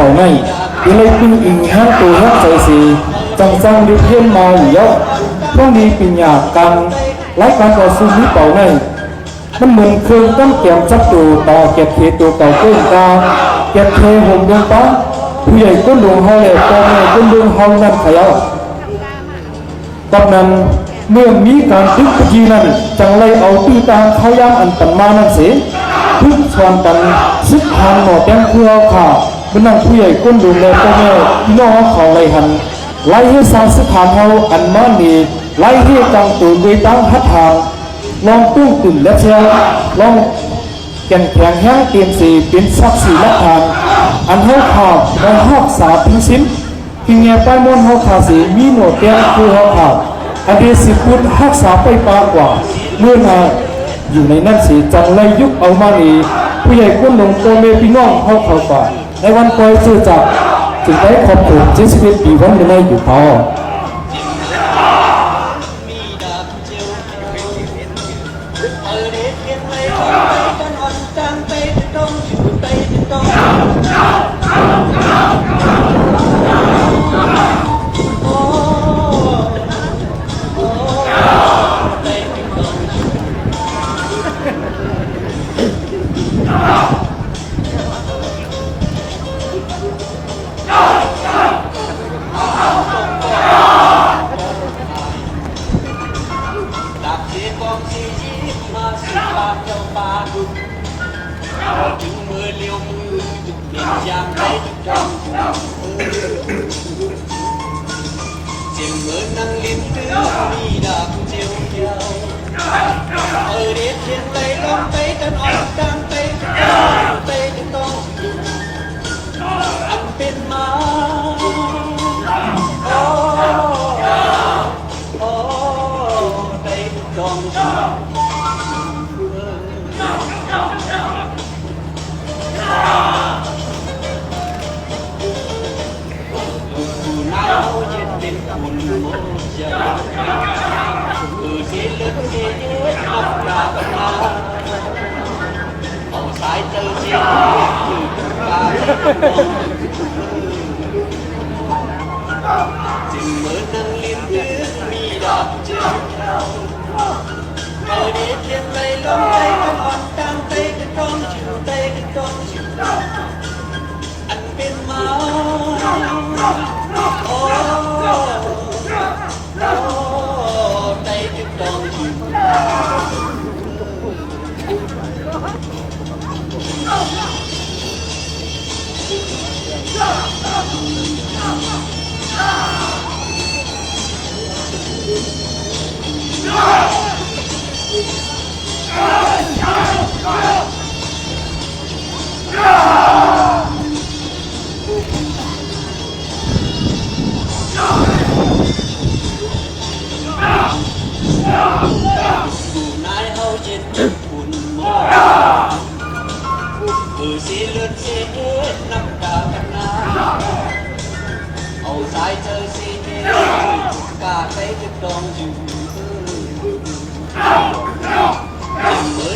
bảo này thì lấy pin in hang tù hang sai si chẳng đi thêm màu yếu không đi pin nhà càng lái càng có suy nghĩ bảo nàyมันเหมือนเครื่องตั้งเตรียมจับตัวต่อเก็บเทตัวเก่าเกินกาเก็บเทหงดวงป้าผู้ใหญ่ก้นหลวงเฮาเลยพ่อแม่ก้นหลวงเฮานั่นขยาวตอนนั้นเมื่อมีการทึกพยีนั้นจังเลยเอาตีตามเขาย่างอันปันมานั่นเสียทึกชวนกันซึกทางหน่อแต้มเพื่อข่าบรรดาผู้ใหญ่ก้นหลวงเลยพ่อแม่พี่น้องเขาเลยหันไล่ให้สาวซึกทางเฮาอันมานีไล่ให้จังตูนด้วยตั้งหัดทางลองตุ้งตื่นและเชียวลองแก่นแข็งแห้งเตรียมสีเป็นซักสีและทานอันเฮาข่าวในหอกสาพิสิ้นที่เงียป้ายมนเฮาข่าวสีมีหนวดเตี้ยคือเฮาข่าวอันเดียสิพุทธหักษาไปปากว่าเมื่อนาอยู่ในนั่นสีจังเลยยุคเอามานีผู้ใหญ่ก้นลงโตเมพี่น้องเฮาข่าวป่าในวันปล่อยชื่อจับจึงได้ขอบคุณ71 ปีวันในอยู่พอHãy subscribe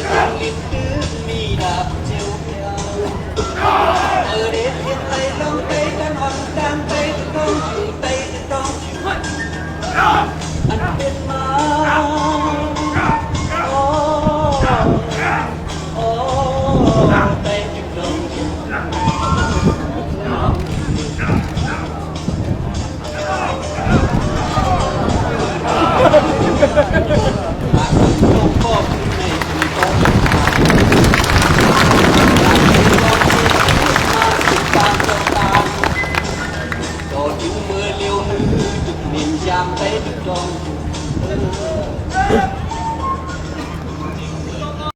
cho kênh Ghiền Mì Gõ để không bỏ lỡ những video hấp dẫn